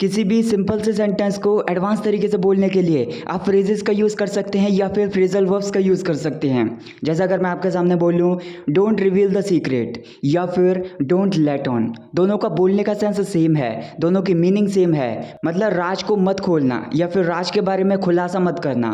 किसी भी सिंपल से सेंटेंस को एडवांस तरीके से बोलने के लिए आप फ्रेजेस का यूज़ कर सकते हैं या फिर फ्रेजल वर्ब्स का यूज़ कर सकते हैं। जैसा अगर मैं आपके सामने बोलूँ डोंट रिवील द सीक्रेट या फिर डोंट लेट ऑन, दोनों का बोलने का सेंस सेम है, दोनों की मीनिंग सेम है। मतलब राज को मत खोलना या फिर राज के बारे में खुलासा मत करना।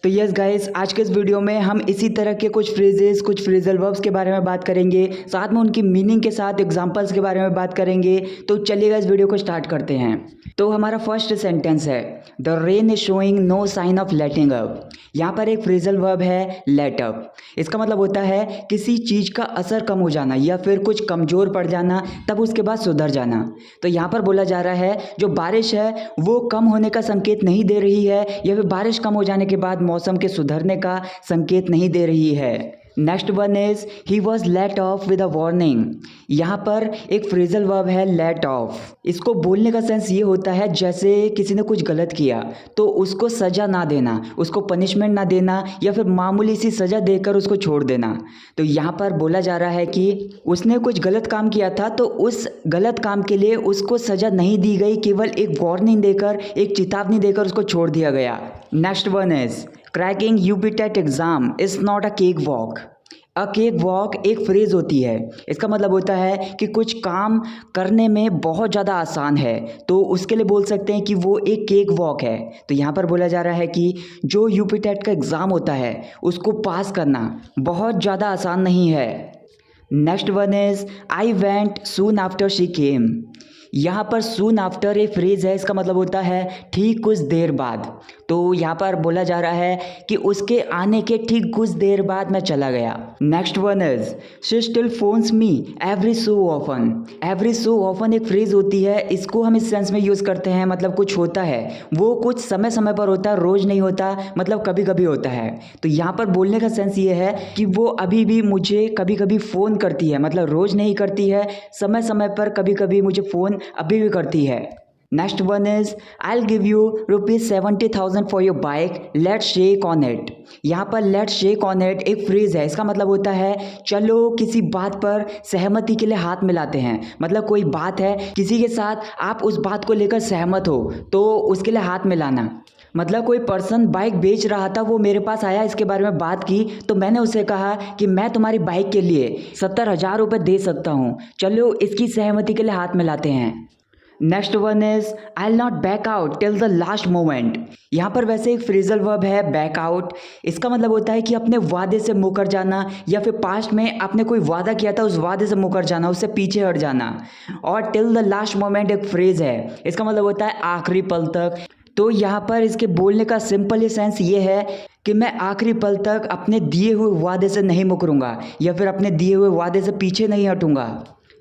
तो यस गाइस, आज के इस वीडियो में हम इसी तरह के कुछ फ्रेजेस, कुछ फ्रेजल वर्ब्स के बारे में बात करेंगे, साथ में उनकी मीनिंग के साथ एग्जांपल्स के बारे में बात करेंगे। तो चलिएगा इस वीडियो को स्टार्ट करते हैं। तो हमारा फर्स्ट सेंटेंस है the rain is showing no sign of letting up. यहाँ पर एक फ्रेजल वर्ब है लेट अप। इसका मतलब होता है किसी चीज़ का असर कम हो जाना या फिर कुछ कमज़ोर पड़ जाना, तब उसके बाद सुधर जाना। तो यहाँ पर बोला जा रहा है जो बारिश है वो कम होने का संकेत नहीं दे रही है या फिर बारिश कम हो जाने के बाद मौसम के सुधरने का संकेत नहीं दे रही है। Next one is he was let off with a warning. यहाँ पर एक फ्रेजल वर्ब है लेट ऑफ। इसको बोलने का सेंस ये होता है जैसे किसी ने कुछ गलत किया तो उसको सज़ा ना देना, उसको पनिशमेंट ना देना या फिर मामूली सी सज़ा देकर उसको छोड़ देना। तो यहाँ पर बोला जा रहा है कि उसने कुछ गलत काम किया था तो उस गलत काम के लिए उसको सज़ा नहीं दी गई, केवल एक वार्निंग देकर, एक चेतावनी देकर उसको छोड़ दिया गया। Next one is cracking UP TET exam is not a cake walk. A cake walk एक फ्रेज होती है। इसका मतलब होता है कि कुछ काम करने में बहुत ज़्यादा आसान है तो उसके लिए बोल सकते हैं कि वो एक केक वॉक है। तो यहाँ पर बोला जा रहा है कि जो यूपी टेट का एग्ज़ाम होता है उसको पास करना बहुत ज़्यादा आसान नहीं है। Next one is I went soon after she came. यहाँ पर सून आफ्टर एक फ्रेज है। इसका मतलब होता है ठीक कुछ देर बाद। तो यहाँ पर बोला जा रहा है कि उसके आने के ठीक कुछ देर बाद मैं चला गया। Next one is she still phones me every so often. Every so often एक फ्रेज होती है। इसको हम इस सेंस में यूज़ करते हैं, मतलब कुछ होता है वो कुछ समय समय पर होता है, रोज़ नहीं होता, मतलब कभी कभी होता है। तो यहाँ पर बोलने का सेंस ये है कि वो अभी भी मुझे कभी कभी फ़ोन करती है, मतलब रोज़ नहीं करती है, समय समय पर कभी कभी मुझे फ़ोन अभी भी करती है। Next one is I give you ₹70,000 for your bike, let shake on it. यहाँ पर लेट शेक ऑन इट एक फ्रेज है। इसका मतलब होता है चलो किसी बात पर सहमति के लिए हाथ मिलाते हैं। मतलब कोई बात है किसी के साथ, आप उस बात को लेकर सहमत हो तो उसके लिए हाथ मिलाना। मतलब कोई पर्सन बाइक बेच रहा था, वो मेरे पास आया, इसके बारे में बात की तो मैंने उससे कहा कि मैं तुम्हारी बाइक के लिए 70,000 रुपये दे सकता हूँ, चलो इसकी सहमति के लिए हाथ मिलाते हैं। Next one is I will not back out till the last moment. यहाँ पर वैसे एक फ्रेजल वर्ब है बैक आउट। इसका मतलब होता है कि अपने वादे से मुकर जाना या फिर पास्ट में आपने कोई वादा किया था उस वादे से मुकर जाना, उससे पीछे हट जाना। और टिल द लास्ट मोमेंट एक फ्रेज है। इसका मतलब होता है आखिरी पल तक। तो यहाँ पर इसके बोलने का सिंपल ये सेंस ये है कि मैं आखिरी पल तक अपने दिए हुए वादे से नहीं मुकरूंगा या फिर अपने दिए हुए वादे से पीछे नहीं हटूंगा।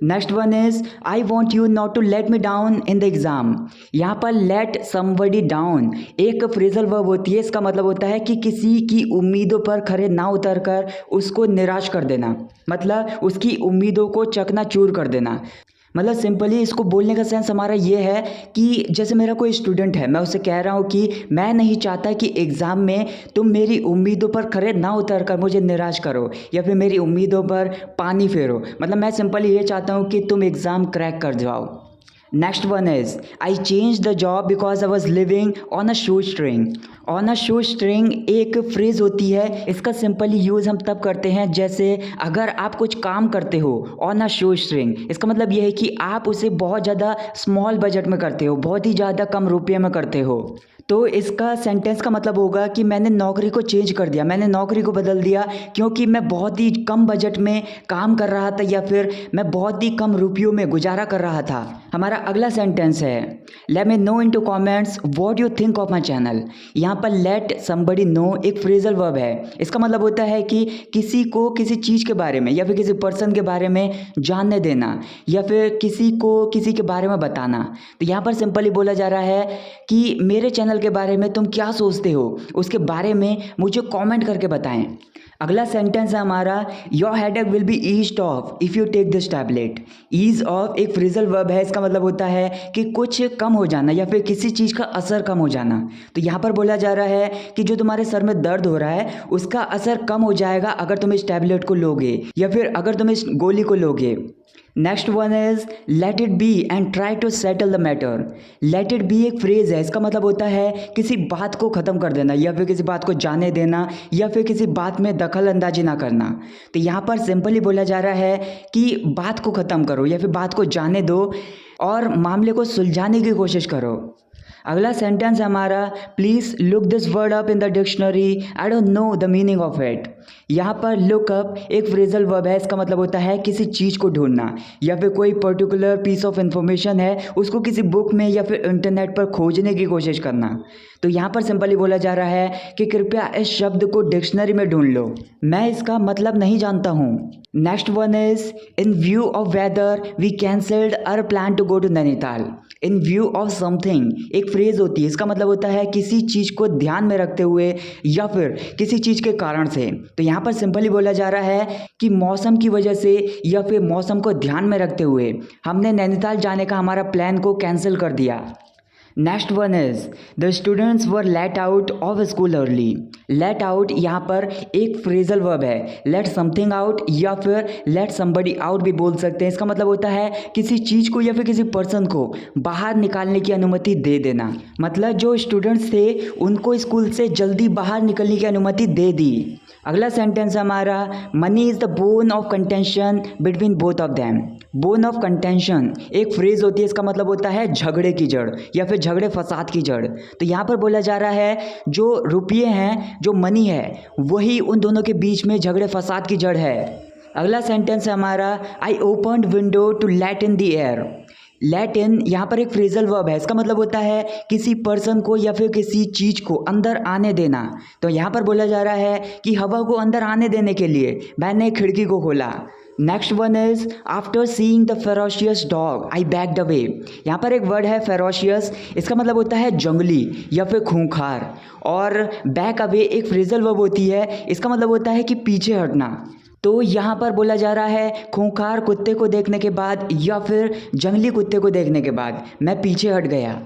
Next one is I want you not to let me down in the exam. यहाँ पर लेट समबडी डाउन एक फ्रेजल वर्ब होती है। इसका मतलब होता है कि किसी की उम्मीदों पर खरे ना उतर कर उसको निराश कर देना, मतलब उसकी उम्मीदों को चकनाचूर कर देना। मतलब सिंपली इसको बोलने का सेंस हमारा ये है कि जैसे मेरा कोई स्टूडेंट है, मैं उससे कह रहा हूँ कि मैं नहीं चाहता कि एग्ज़ाम में तुम मेरी उम्मीदों पर खरे ना उतर कर मुझे निराश करो या फिर मेरी उम्मीदों पर पानी फेरो। मतलब मैं सिंपली ये चाहता हूँ कि तुम एग्ज़ाम क्रैक कर जाओ। Next one is I change the job because I was living on a shoe string. On a shoe string एक फ्रेज होती है। इसका सिंपली यूज़ हम तब करते हैं जैसे अगर आप कुछ काम करते हो ऑन अ शू स्ट्रिंग, इसका मतलब यह है कि आप उसे बहुत ज़्यादा स्मॉल बजट में करते हो, बहुत ही ज़्यादा कम रुपये में करते हो। तो इसका सेंटेंस का मतलब होगा कि मैंने नौकरी को चेंज कर दिया, मैंने नौकरी को बदल दिया क्योंकि मैं बहुत ही कम बजट में काम कर रहा था या फिर मैं बहुत ही कम रुपयों में गुजारा कर रहा था। हमारा अगला सेंटेंस है let me know into comments what you think of my channel. यहाँ पर लेट समबडी नो एक फ्रेजल वर्ब है। इसका मतलब होता है कि किसी को किसी चीज़ के बारे में या फिर किसी पर्सन के बारे में जानने देना या फिर किसी को किसी के बारे में बताना। तो यहाँ पर सिंपली बोला जा रहा है कि मेरे चैनल के बारे में तुम क्या सोचते हो, उसके बारे में मुझे कमेंट करके बताएं। अगला सेंटेंस है हमारा your headache will be eased off if you take this tablet. Ease off एक फ्रेजल वर्ब है। इसका मतलब होता है कि कुछ कम हो जाना या फिर किसी चीज़ का असर कम हो जाना। तो यहाँ पर बोला जा रहा है कि जो तुम्हारे सर में दर्द हो रहा है उसका असर कम हो जाएगा अगर तुम इस टैबलेट को लोगे या फिर अगर तुम इस गोली को लोगे। Next one is let it be and try to settle the matter. Let it be एक फ्रेज है, इसका मतलब होता है किसी बात को ख़त्म कर देना या फिर किसी बात को जाने देना या फिर किसी बात में दखल अंदाजी ना करना। तो यहाँ पर सिंपली बोला जा रहा है कि बात को ख़त्म करो या फिर बात को जाने दो और मामले को सुलझाने की कोशिश करो। अगला सेंटेंस है हमारा, please look this word up in the dictionary, I don't know the meaning of it. यहाँ पर लुक अप एक फ्रेजल वर्ब है, इसका मतलब होता है किसी चीज़ को ढूंढना या फिर कोई पर्टिकुलर पीस ऑफ इंफॉर्मेशन है उसको किसी बुक में या फिर इंटरनेट पर खोजने की कोशिश करना। तो यहाँ पर सिंपली बोला जा रहा है कि कृपया इस शब्द को डिक्शनरी में ढूंढ लो, मैं इसका मतलब नहीं जानता हूँ। Next one is in view of weather we cancelled our plan to go to Nainital. In view of something एक फ्रेज होती है, इसका मतलब होता है किसी चीज़ को ध्यान में रखते हुए या फिर किसी चीज़ के कारण से। तो यहाँ पर सिंपली बोला जा रहा है कि मौसम की वजह से या फिर मौसम को ध्यान में रखते हुए हमने नैनीताल जाने का हमारा प्लान को कैंसिल कर दिया। Next one is the students were let out of school early. Let out यहाँ पर एक फ्रेजल वर्ब है, लेट समथिंग आउट या फिर लेट समबडी आउट भी बोल सकते हैं। इसका मतलब होता है किसी चीज़ को या फिर किसी पर्सन को बाहर निकालने की अनुमति दे देना। मतलब जो स्टूडेंट्स थे उनको स्कूल से जल्दी बाहर निकलने की अनुमति दे दी। अगला सेंटेंस हमारा, money is the bone of contention between both of them. Bone of contention एक फ्रेज होती है, इसका मतलब होता है झगड़े की जड़ या फिर झगड़े फसाद की जड़। तो यहाँ पर बोला जा रहा है जो रुपये हैं, जो मनी है, वही उन दोनों के बीच में झगड़े फसाद की जड़ है। अगला सेंटेंस है हमारा, I opened window to let in the air. Let in यहाँ पर एक फ्रेजल वर्ब है, इसका मतलब होता है किसी पर्सन को या फिर किसी चीज़ को अंदर आने देना। तो यहाँ पर बोला जा रहा है कि हवा को अंदर आने देने के लिए मैंने खिड़की को खोला। Next one is after seeing the ferocious dog I backed away. यहाँ पर एक वर्ड है फेरोशियस, इसका मतलब होता है जंगली या फिर खूंखार, और बैक अवे एक फ्रेजल वर्ब होती है, इसका मतलब होता है कि पीछे हटना। तो यहाँ पर बोला जा रहा है खूंखार कुत्ते को देखने के बाद या फिर जंगली कुत्ते को देखने के बाद मैं पीछे हट गया।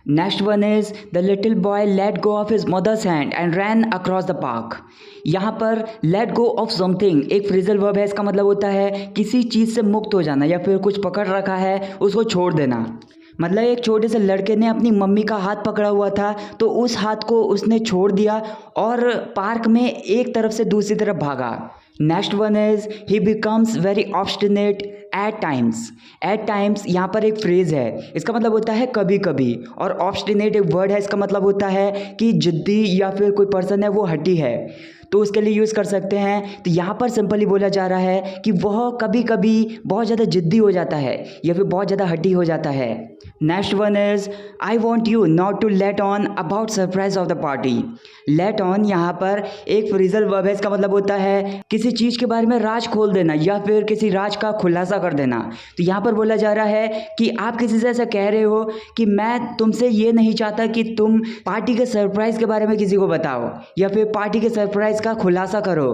Next one is the little boy let go of his mother's hand and ran across the park. यहाँ पर लेट गो ऑफ समथिंग एक फ्रेजल वर्ब है, इसका मतलब होता है किसी चीज़ से मुक्त हो जाना या फिर कुछ पकड़ रखा है उसको छोड़ देना। मतलब एक छोटे से लड़के ने अपनी मम्मी का हाथ पकड़ा हुआ था तो उस हाथ को उसने छोड़ दिया और पार्क में एक तरफ से दूसरी तरफ भागा। Next one is he becomes very obstinate at times. At times यहाँ पर एक फ्रेज है, इसका मतलब होता है कभी कभी, और ऑब्स्टिनेट एक वर्ड है, इसका मतलब होता है कि जिद्दी या फिर कोई पर्सन है वो हठी है, तो उसके लिए यूज़ कर सकते हैं। तो यहाँ पर सिंपली बोला जा रहा है कि वह कभी कभी बहुत ज़्यादा जिद्दी हो जाता है या फिर बहुत ज़्यादा हठी हो जाता है। Next one is I want you not to let on about surprise of the party. Let on यहाँ पर एक फ्रेजल वर्ब है, इसका मतलब होता है किसी चीज़ के बारे में राज खोल देना या फिर किसी राज का खुलासा कर देना। तो यहाँ पर बोला जा रहा है कि आप किसी से ऐसा कह रहे हो कि मैं तुमसे ये नहीं चाहता कि तुम पार्टी के सरप्राइज के बारे में किसी को बताओ या फिर पार्टी के सरप्राइज का खुलासा करो।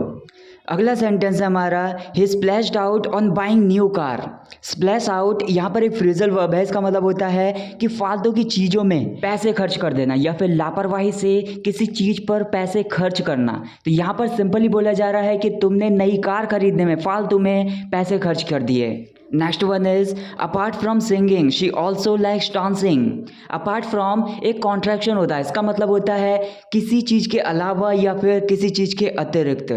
अगला सेंटेंस है हमारा, he splashed out on buying new car. Splash out यहाँ पर एक फ्रेजल वर्ब है, इसका मतलब होता है कि फालतू की चीज़ों में पैसे खर्च कर देना या फिर लापरवाही से किसी चीज़ पर पैसे खर्च करना। तो यहाँ पर सिंपली बोला जा रहा है कि तुमने नई कार खरीदने में फालतू में पैसे खर्च कर दिए। Next one is apart from singing she also likes dancing. Apart from एक कॉन्ट्रैक्शन होता है, इसका मतलब होता है किसी चीज़ के अलावा या फिर किसी चीज़ के अतिरिक्त।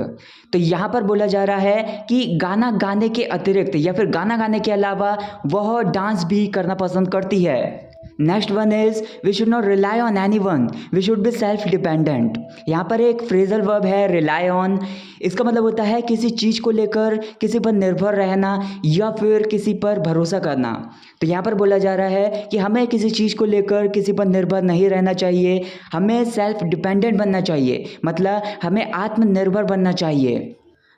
तो यहाँ पर बोला जा रहा है कि गाना गाने के अतिरिक्त या फिर गाना गाने के अलावा वह डांस भी करना पसंद करती है। Next one is we should not rely on any one, we should be self dependent. यहाँ पर एक फ्रेजल वर्ब है रिलाई ऑन, इसका मतलब होता है किसी चीज़ को लेकर किसी पर निर्भर रहना या फिर किसी पर भरोसा करना। तो यहाँ पर बोला जा रहा है कि हमें किसी चीज़ को लेकर किसी पर निर्भर नहीं रहना चाहिए, हमें सेल्फ डिपेंडेंट बनना चाहिए, मतलब हमें आत्मनिर्भर बनना चाहिए।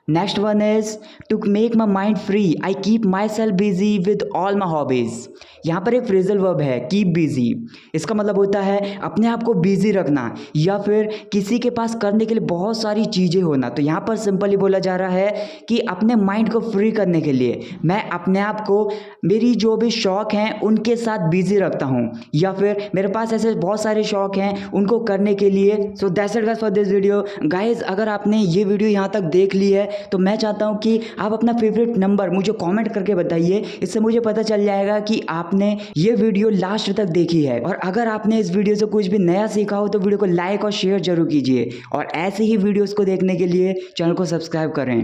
Next one is to make my mind free I keep my self busy with all my hobbies. यहाँ पर एक फ्रेजल वर्ब है कीप बिजी, इसका मतलब होता है अपने आप को बिजी रखना या फिर किसी के पास करने के लिए बहुत सारी चीज़ें होना। तो यहाँ पर सिंपली बोला जा रहा है कि अपने माइंड को फ्री करने के लिए मैं अपने आप को मेरी जो भी शौक़ हैं उनके साथ बिजी रखता हूँ या फिर मेरे पास ऐसे बहुत सारे शौक़ हैं उनको करने के लिए। So that's it guys for this video. Guys अगर आपने ये वीडियो यहाँ तक देख ली है तो मैं चाहता हूँ कि आप अपना फेवरेट नंबर मुझे कमेंट करके बताइए। इससे मुझे पता चल जाएगा कि आपने ये वीडियो लास्ट तक देखी है। और अगर आपने इस वीडियो से कुछ भी नया सीखा हो तो वीडियो को लाइक और शेयर जरूर कीजिए, और ऐसे ही वीडियोस को देखने के लिए चैनल को सब्सक्राइब करें।